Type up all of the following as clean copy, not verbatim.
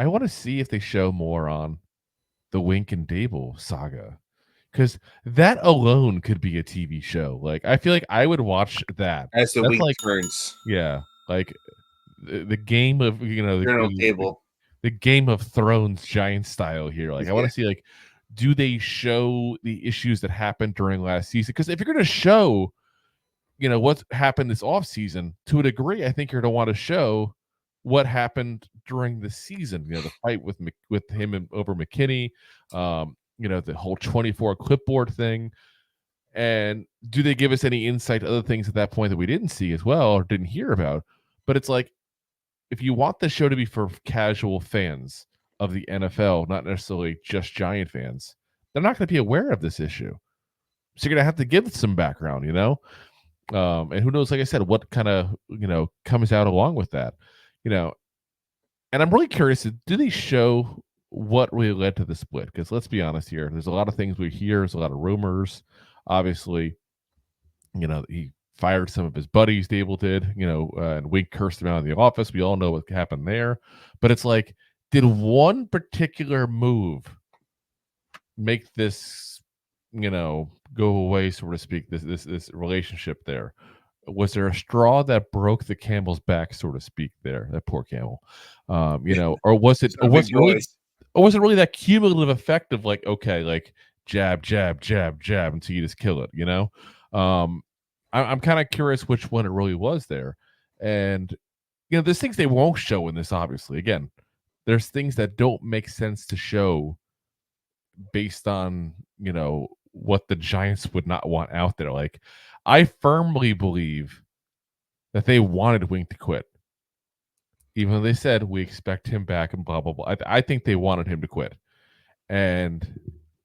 I want to see if they show more on the Wink and Daboll saga, because that alone could be a TV show. Like, I feel like I would watch that. As the That's week like, turns. yeah, like the game of Journal table. the Game of Thrones Giant style here. Like, I want to see, like, do they show the issues that happened during last season? Because if you're going to show, what happened this offseason, to a degree, I think you're going to want to show what happened during the season. The fight with him and over McKinney, the whole 24 clipboard thing. And do they give us any insight to other things at that point that we didn't see as well or didn't hear about? But it's like, if you want the show to be for casual fans of the NFL, not necessarily just Giant fans, they're not going to be aware of this issue. So you're going to have to give some background, and who knows, like I said, what kind of, comes out along with that, and I'm really curious, do they show what really led to the split? Because let's be honest here, there's a lot of things we hear, there's a lot of rumors. Obviously, he fired some of his buddies, Daboll did, and Wink cursed him out of the office. We all know what happened there. But it's like, did one particular move make this, go away, so to speak, this relationship there? Was there a straw that broke the camel's back, so to speak, there, that poor camel? Or was it really that cumulative effect of like, okay, like jab, jab, jab, jab until you just kill it, I'm kind of curious which one it really was there. And, there's things they won't show in this, obviously. Again, there's things that don't make sense to show based on, what the Giants would not want out there. Like, I firmly believe that they wanted Wink to quit. Even though they said, we expect him back and blah, blah, blah. I think they wanted him to quit. And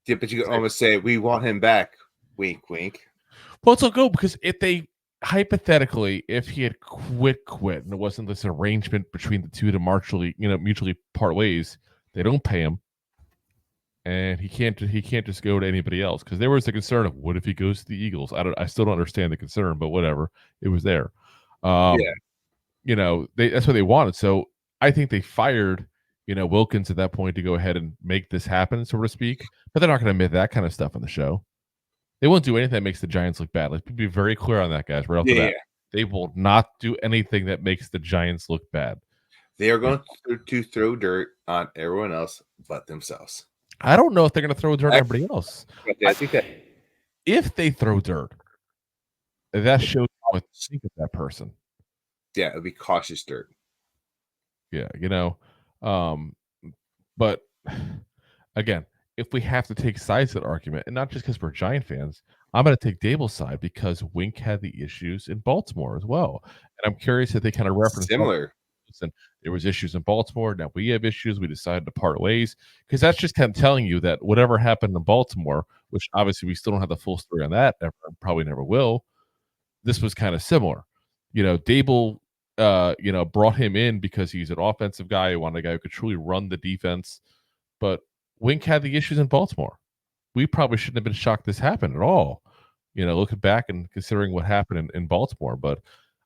yeah, but you can almost say, we want him back. Wink, wink. Well, it's all good, because if they, hypothetically, if he had quit, and it wasn't this arrangement between the two to mutually part ways, they don't pay him, and he can't just go to anybody else, because there was the concern of, what if he goes to the Eagles? I still don't understand the concern, but whatever, it was there. That's what they wanted. So I think they fired, Wilkins at that point to go ahead and make this happen, so to speak. But they're not going to admit that kind of stuff on the show. They won't do anything that makes the Giants look bad. Let's be very clear on that, guys. Right off the bat, they will not do anything that makes the Giants look bad. They are going to throw dirt on everyone else but themselves. I don't know if they're going to throw dirt on everybody else. I think that if they throw dirt, that shows what to think of that person. Yeah, it would be cautious dirt. Yeah, but again, if we have to take sides of that argument, and not just because we're Giant fans, I'm going to take Daboll's side, because Wink had the issues in Baltimore as well. And I'm curious if they kind of reference similar. Listen, there was issues in Baltimore. Now we have issues. We decided to part ways, because that's just kind of telling you that whatever happened in Baltimore, which obviously we still don't have the full story on that, probably never will. This was kind of similar. Daboll, brought him in because he's an offensive guy. He wanted a guy who could truly run the defense, but Wink had the issues in Baltimore. We probably shouldn't have been shocked this happened at all, looking back and considering what happened in Baltimore. But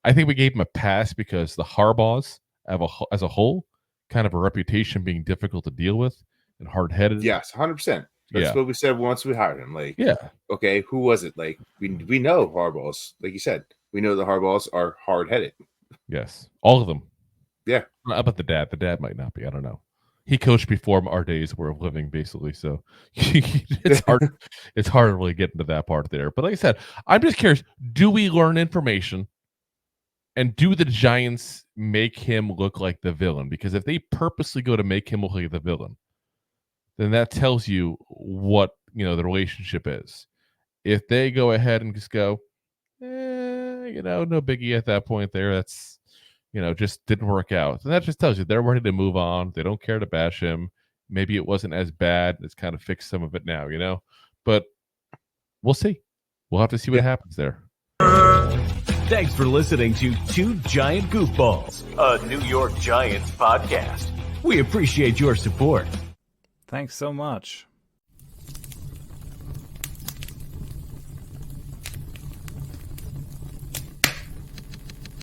I think we gave him a pass because the Harbaughs, as a whole, kind of a reputation being difficult to deal with and hard-headed. Yes, 100%. That's what we said once we hired him. Like, okay, who was it? Like, we know Harbaughs. Like you said, we know the Harbaughs are hard-headed. Yes, all of them. Yeah. How about the dad? The dad might not be. I don't know. He coached before our days were of living, basically. So it's hard. It's hard to really get into that part there. But like I said, I'm just curious. Do we learn information? And do the Giants make him look like the villain? Because if they purposely go to make him look like the villain, then that tells you what, the relationship is. If they go ahead and just go, no biggie at that point there, that's, just didn't work out. And that just tells you they're ready to move on. They don't care to bash him. Maybe it wasn't as bad. It's kind of fixed some of it now, But we'll see. We'll have to see what happens there. Thanks for listening to Two Giant Goofballs, a New York Giants podcast. We appreciate your support. Thanks so much.